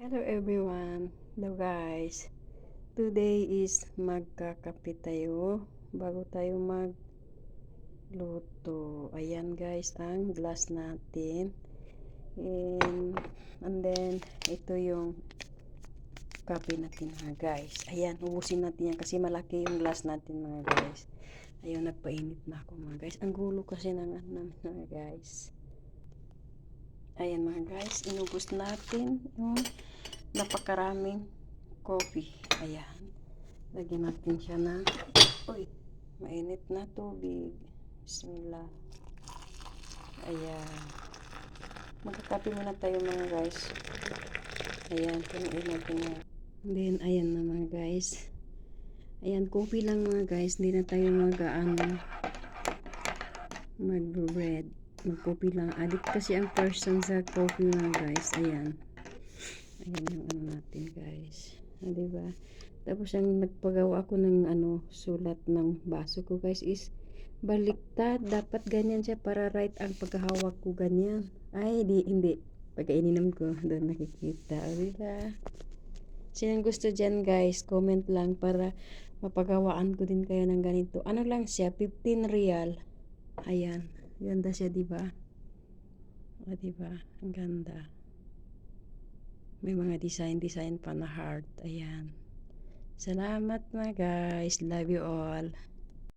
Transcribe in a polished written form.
Hello everyone. Hello guys. Today is magkakape tayo bago tayo magluto. Ayan guys, ang glass natin. And then ito yung kape natin mga guys. Ayan, ubusin natin yan kasi malaki yung glass natin mga guys. Ayun, nagpainit na ako mga guys. Ang gulo kasi ng ano namin mga guys. Ayan mga guys, inubos natin yung napakaraming coffee. Ayan. Lagyan natin siya ng mainit na tubig. Bismillah. Ayan. Magkakape muna tayo mga guys. Ayan. Punuin natin na. Then, ayan na mga guys. Ayan, coffee lang mga guys. Hindi na tayo mag-bread. Mag-coffee lang. Addict kasi ang person sa coffee mga guys. Ayan. Ayan yung ano natin guys. Diba? Tapos ang nagpagawa ako ng sulat ng baso ko guys is baliktad. Dapat ganyan siya para right ang pagkahawak ko ganyan. Ay, hindi. Pagkaininam ko, doon nakikita. Diba? Sinang gusto dyan guys, comment lang para mapagawaan ko din kayo ng ganito. Ano lang siya, 15 real. Ayan. Ganda siya, diba? O, diba? Ang ganda. May mga design pa na heart. Ayan. Salamat na guys. Love you all.